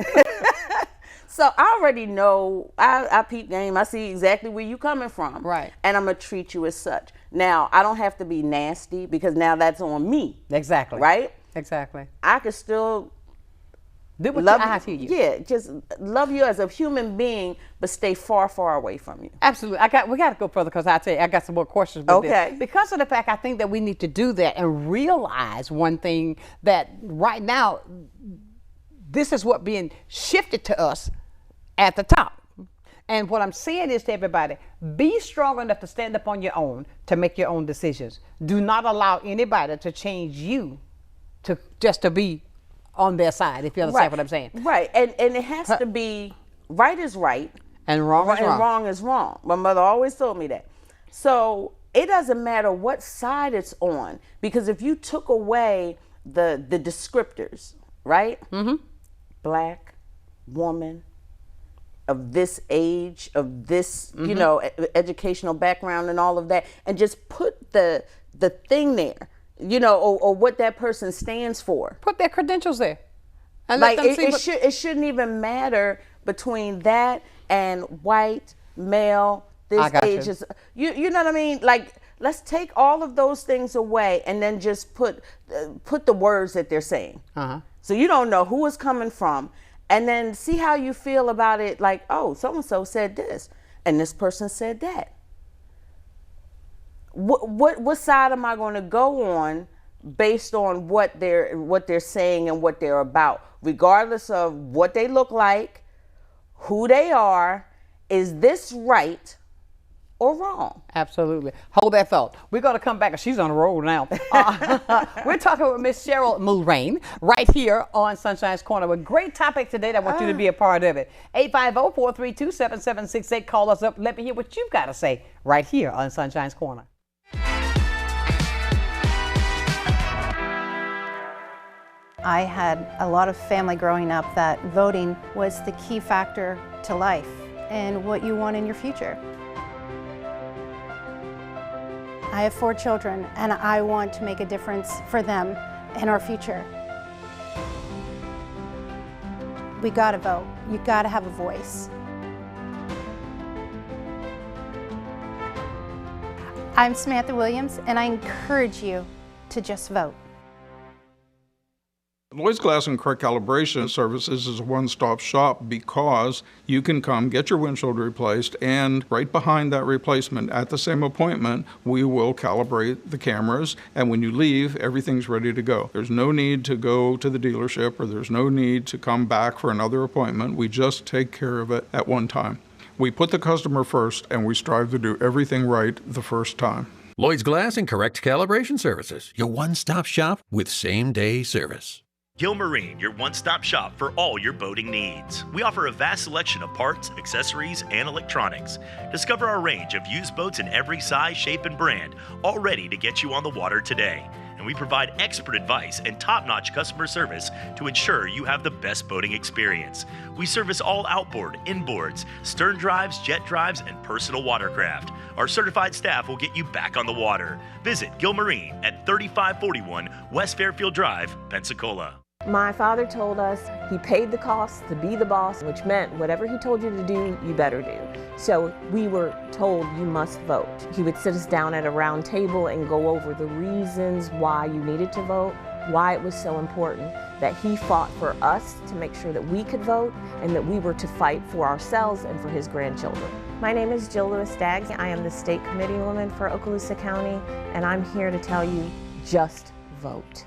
So I already know, I peep game, I see exactly where you coming from. Right. And I'm going to treat you as such. Now, I don't have to be nasty because now that's on me. Exactly. Right? Exactly. I could still do what love I hear you. Yeah, just love you as a human being, but stay far, far away from you. Absolutely. We got to go further because I tell you, I got some more questions. Okay. Because of the fact I think that we need to do that and realize one thing, that right now, this is what being shifted to us at the top. And what I'm saying is to everybody, be strong enough to stand up on your own, to make your own decisions. Do not allow anybody to change you to be on their side, if you understand what I'm saying. Right, and it has to be, right is right. And wrong is wrong. And wrong is wrong. My mother always told me that. So it doesn't matter what side it's on, because if you took away the descriptors, right? Black, woman, of this age, of this, educational background and all of that, and just put the thing there, or what that person stands for. Put their credentials there. And like it shouldn't even matter between that and white, male, this age. You know what I mean? Like, let's take all of those things away and then just put the words that they're saying. So you don't know who it's coming from. And then see how you feel about it, like, oh, so-and-so said this, and this person said that. What side am I going to go on based on what they're saying and what they're about, regardless of what they look like, who they are? Is this right or wrong? Absolutely. Hold that thought. We're going to come back. She's on a roll now. We're talking with Miss Cheryl Mulrain right here on Sunshine's Corner. With great topic today. I want you to be a part of it. 850-432-7768. Call us up. Let me hear what you've got to say right here on Sunshine's Corner. I had a lot of family growing up that voting was the key factor to life and what you want in your future. I have 4 children, and I want to make a difference for them in our future. We gotta vote. You gotta have a voice. I'm Samantha Williams, and I encourage you to just vote. Lloyd's Glass and Correct Calibration Services is a one-stop shop because you can come get your windshield replaced, and right behind that replacement at the same appointment, we will calibrate the cameras, and when you leave, everything's ready to go. There's no need to go to the dealership, or there's no need to come back for another appointment. We just take care of it at one time. We put the customer first, and we strive to do everything right the first time. Lloyd's Glass and Correct Calibration Services, your one-stop shop with same-day service. Gilmarine, your one-stop shop for all your boating needs. We offer a vast selection of parts, accessories, and electronics. Discover our range of used boats in every size, shape, and brand, all ready to get you on the water today. And we provide expert advice and top-notch customer service to ensure you have the best boating experience. We service all outboard, inboards, stern drives, jet drives, and personal watercraft. Our certified staff will get you back on the water. Visit Gilmarine at 3541 West Fairfield Drive, Pensacola. My father told us he paid the cost to be the boss, which meant whatever he told you to do, you better do. So we were told you must vote. He would sit us down at a round table and go over the reasons why you needed to vote, why it was so important, that he fought for us to make sure that we could vote and that we were to fight for ourselves and for his grandchildren. My name is Jill Lewis-Staggs. I am the state committee woman for Okaloosa County, and I'm here to tell you, just vote.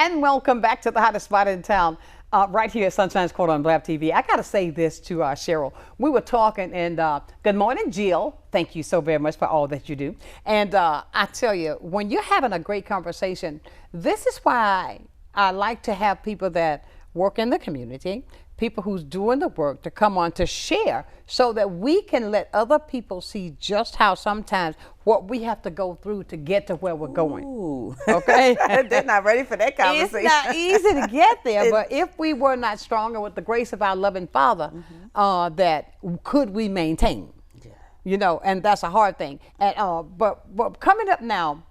And welcome back to the hottest spot in town, right here at Sunshine's Corner on Blab TV. I got to say this to Cheryl. We were talking, and good morning, Jill. Thank you so very much for all that you do. And I tell you, when you're having a great conversation, this is why I like to have people that work in the community, people who's doing the work to come on to share so that we can let other people see just how sometimes what we have to go through to get to where we're going. Ooh. Okay? They're not ready for that conversation. It's not easy to get there, but if we were not stronger with the grace of our loving Father, that could we maintain? Yeah. You know, and that's a hard thing. And but coming up now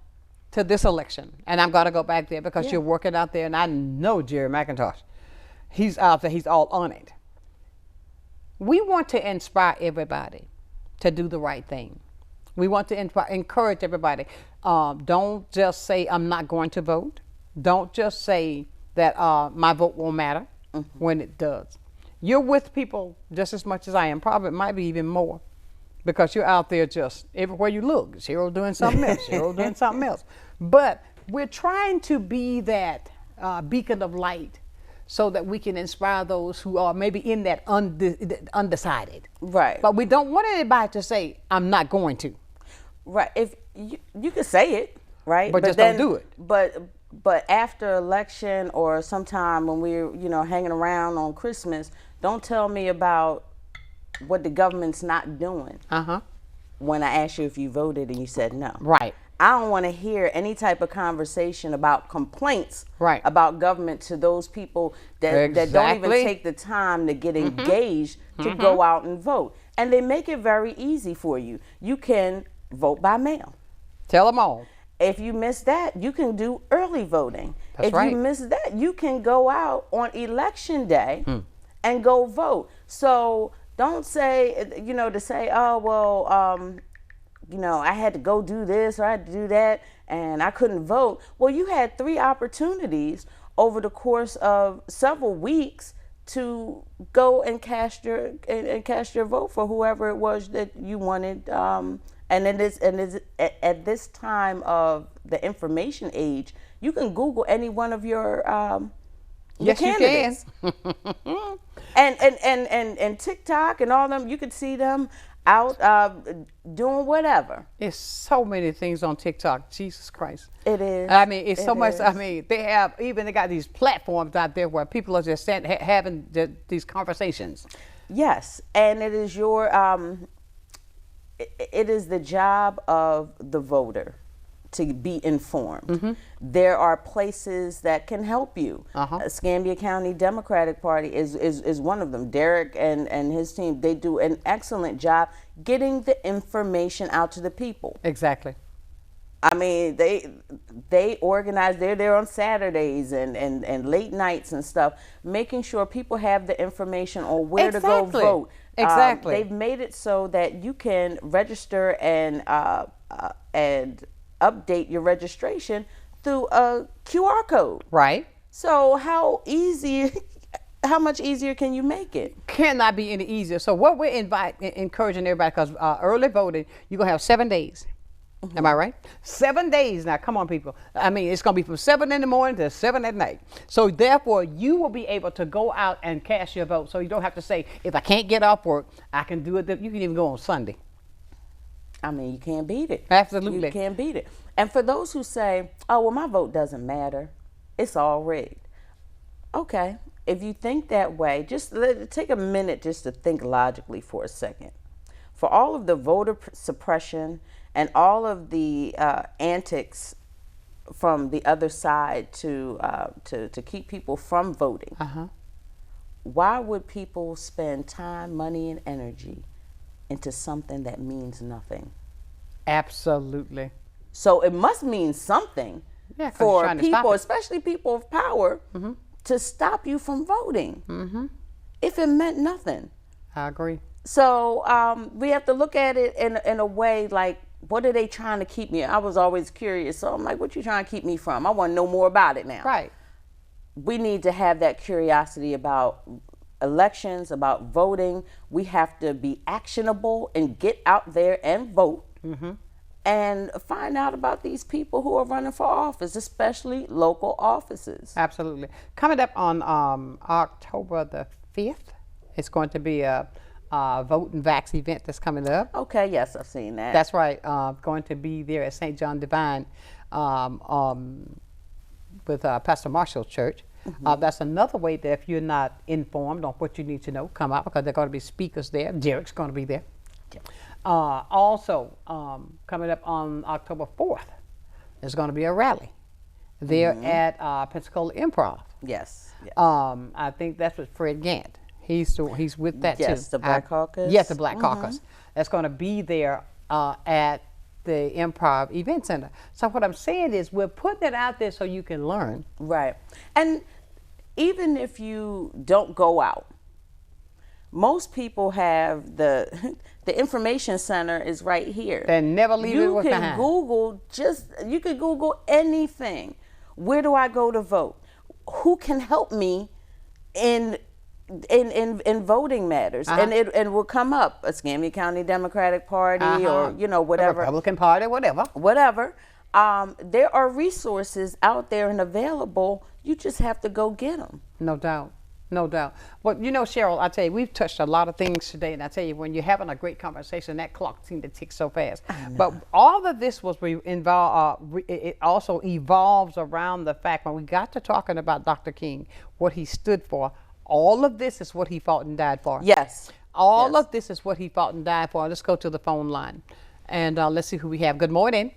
to this election, and I'm going to go back there because you're working out there, and I know Jerry McIntosh. He's out there, he's all on it. We want to inspire everybody to do the right thing. We want to encourage everybody. Don't just say, I'm not going to vote. Don't just say that my vote won't matter when it does. You're with people just as much as I am, probably might be even more, because you're out there just everywhere you look. Cheryl doing something else, Cheryl doing something else. But we're trying to be that beacon of light so that we can inspire those who are maybe in that undecided. Right. But we don't want anybody to say, I'm not going to. Right. If you can say it, right? But just don't do it. But after election or sometime when we're, hanging around on Christmas, don't tell me about what the government's not doing. When I asked you if you voted and you said no. Right. I don't want to hear any type of conversation about complaints about government to those people that don't even take the time to get engaged to go out and vote. And they make it very easy for you. You can vote by mail. Tell them all. If you miss that, you can do early voting. That's right. If you miss that, you can go out on election day and go vote. So don't say, to say, oh, well, I had to go do this or I had to do that and I couldn't vote. Well, you had 3 opportunities over the course of several weeks to go and cast your vote for whoever it was that you wanted. And at this time of the information age, you can Google any one of your candidates. You can. and TikTok and all them, you can see them out doing whatever. It's so many things on TikTok. Jesus Christ. It is. I mean, it's so much. I mean, they got these platforms out there where people are just having these conversations. Yes, and it is it is the job of the voter to be informed. There are places that can help you. Escambia County Democratic Party is one of them. Derek and his team, they do an excellent job getting the information out to the people. Exactly. I mean, they organize, they're there on Saturdays and late nights and stuff, making sure people have the information on where to go vote. Exactly. They've made it so that you can register and update your registration through a QR code. Right. So how much easier can you make it? Cannot be any easier. So what we're encouraging everybody, because early voting, you're going to have 7 days. Am I right? 7 days now. Come on, people. I mean, it's going to be from 7 in the morning to 7 at night. So therefore, you will be able to go out and cast your vote. So you don't have to say, if I can't get off work, I can do it. You can even go on Sunday. I mean, you can't beat it. Absolutely. You can't beat it. And for those who say, oh, well, my vote doesn't matter, it's all rigged. Okay, if you think that way, just take a minute just to think logically for a second. For all of the voter suppression and all of the antics from the other side to keep people from voting, why would people spend time, money, and energy into something that means nothing? Absolutely. So it must mean something for people, especially people of power, to stop you from voting. If it meant nothing. I agree. So we have to look at it in a way like, what are they trying to keep me? I was always curious. So I'm like, what you trying to keep me from? I want to know more about it now. Right. We need to have that curiosity about elections, about voting. We have to be actionable and get out there and vote and find out about these people who are running for office, especially local offices. Absolutely. Coming up on October the 5th, it's going to be a Vote and Vax event that's coming up. Okay, yes, I've seen that. That's right. Going to be there at St. John Divine with Pastor Marshall's church. That's another way that if you're not informed on what you need to know, come out, because there are going to be speakers there. Derek's going to be there. Also, coming up on October 4th, there's going to be a rally there at Pensacola Improv. Yes. I think that's with Fred Gant. He's with that too. Yes, the Black Caucus. Yes, the Black Caucus. That's going to be there at the Improv Event Center. So what I'm saying is we're putting it out there so you can learn. Right. And even if you don't go out, most people have the information center is right here. They never leave it behind. You can Google anything. Where do I go to vote? Who can help me in voting matters? And it will come up, Escambia County Democratic Party or whatever. The Republican Party, whatever. There are resources out there and available. You just have to go get them. No doubt. No doubt. But Cheryl, I tell you, we've touched a lot of things today, and I tell you, when you're having a great conversation, that clock seems to tick so fast. But all of this was involved. It also evolves around the fact when we got to talking about Dr. King, what he stood for. All of this is what he fought and died for. Yes. All of this is what he fought and died for. Let's go to the phone line, and let's see who we have. Good morning.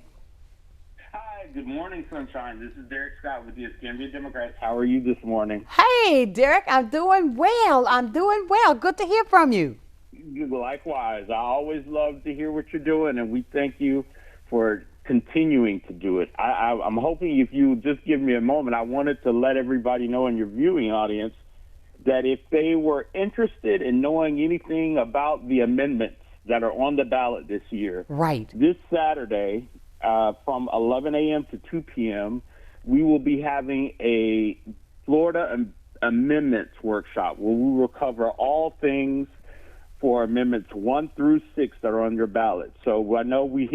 Good morning, Sonshine. This is Derek Scott with the Escambia Democrats. How are you this morning? Hey, Derek, I'm doing well. Good to hear from you. Likewise. I always love to hear what you're doing, and we thank you for continuing to do it. I'm hoping if you just give me a moment, I wanted to let everybody know in your viewing audience that if they were interested in knowing anything about the amendments that are on the ballot this year, this Saturday, from 11 a.m. to 2 p.m., we will be having a Florida Amendments workshop where we will cover all things for Amendments 1 through 6 that are on your ballot. So I know we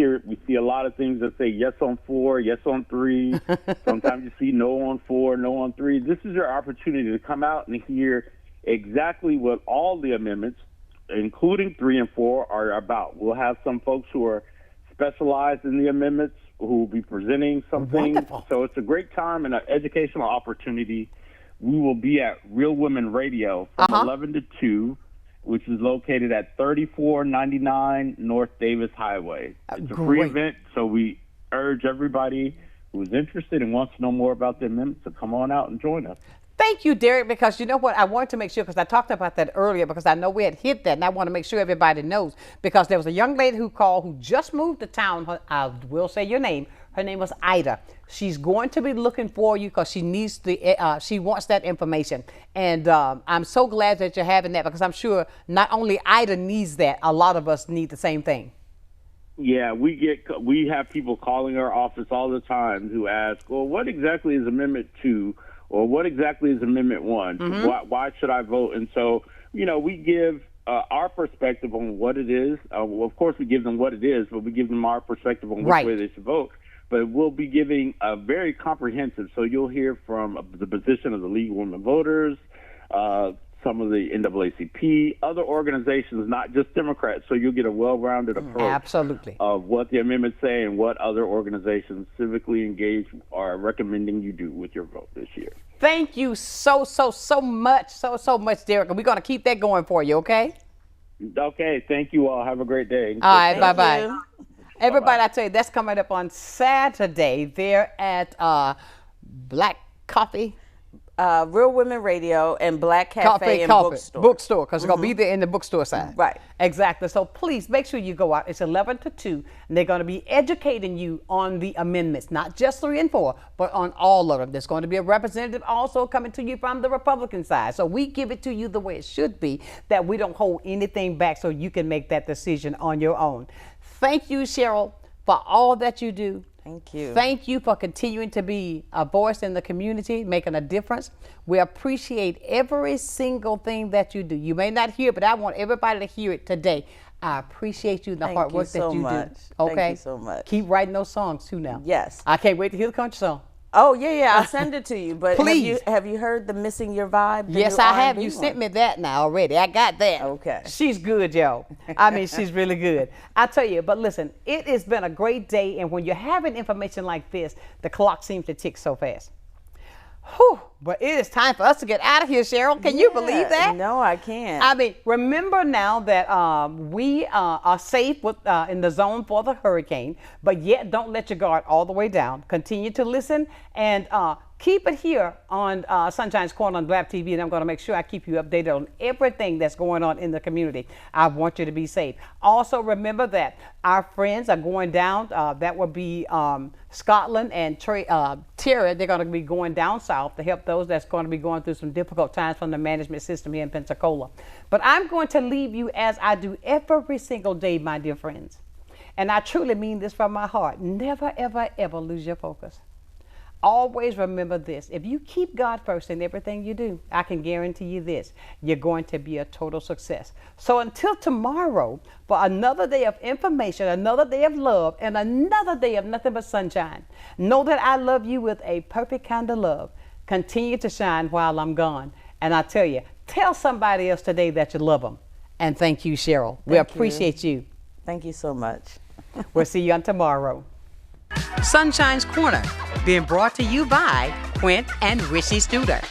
see a lot of things that say yes on 4, yes on 3. Sometimes you see no on 4, no on 3. This is your opportunity to come out and hear exactly what all the amendments, including 3 and 4, are about. We'll have some folks who are specialized in the amendments who will be presenting something. Wonderful. So it's a great time and an educational opportunity. We will be at Real Women Radio from 11 to 2, which is located at 3499 North Davis Highway. It's a free event, so we urge everybody who's interested and wants to know more about the amendments to come on out and join us. Thank you, Derek, because you know what? I wanted to make sure, because I talked about that earlier, because I know we had hit that, and I want to make sure everybody knows, because there was a young lady who called who just moved to town. I will say your name. Her name was Ida. She's going to be looking for you because she needs she wants that information. And I'm so glad that you're having that, because I'm sure not only Ida needs that, a lot of us need the same thing. Yeah, we have people calling our office all the time who ask, well, what exactly is Amendment 2? Or what exactly is Amendment 1? Why should I vote? And so, we give our perspective on what it is. Of course, we give them what it is, but we give them our perspective on which way they should vote. But we'll be giving a very comprehensive, so you'll hear from the position of the League of Women Voters, some of the NAACP, other organizations, not just Democrats, so you'll get a well-rounded approach Absolutely. of what the amendments say and what other organizations civically engaged are recommending you do with your vote this year. Thank you so much, Derek. And we're going to keep that going for you, okay? Okay, thank you all. Have a great day. All right, bye-bye. Everybody, I tell you, that's coming up on Saturday there at Black Coffee. Real Women Radio and Black Cafe and Bookstore. Bookstore, because it's going to be there in the bookstore side. Right. Exactly. So please make sure you go out. It's 11 to 2, and they're going to be educating you on the amendments, not just 3 and 4, but on all of them. There's going to be a representative also coming to you from the Republican side. So we give it to you the way it should be, that we don't hold anything back so you can make that decision on your own. Thank you, Cheryl, for all that you do. Thank you. Thank you for continuing to be a voice in the community, making a difference. We appreciate every single thing that you do. You may not hear it, but I want everybody to hear it today. I appreciate you and the hard work that you do. Okay? Thank you so much. Keep writing those songs too now. Yes. I can't wait to hear the country song. Oh, yeah, I'll send it to you. But Please. Have you heard the Missing Your Vibe? Yes, I have. You sent me that now already. I got that. Okay. She's good, y'all. I mean, she's really good. I tell you, but listen, it has been a great day, and when you're having information like this, the clock seems to tick so fast. Whew, but it is time for us to get out of here, Cheryl. Can you believe that? No, I can't. I mean, remember now that we are safe with, in the zone for the hurricane, but yet don't let your guard all the way down. Continue to listen and keep it here on Sunshine's Corner on Blab TV, and I'm going to make sure I keep you updated on everything that's going on in the community. I want you to be safe. Also, remember that our friends are going down. That will be Scottland and Terry. They're going to be going down south to help those that's going to be going through some difficult times from the management system here in Pensacola. But I'm going to leave you as I do every single day, my dear friends. And I truly mean this from my heart. Never, ever, ever lose your focus. Always remember this. If you keep God first in everything you do, I can guarantee you this, you're going to be a total success. So until tomorrow, for another day of information, another day of love, and another day of nothing but sunshine, know that I love you with a perfect kind of love. Continue to shine while I'm gone. And I tell you, tell somebody else today that you love them. And thank you, Cheryl. We appreciate you. Thank you so much. We'll see you on tomorrow. Sunshine's Corner, being brought to you by Quint and Richie Studer.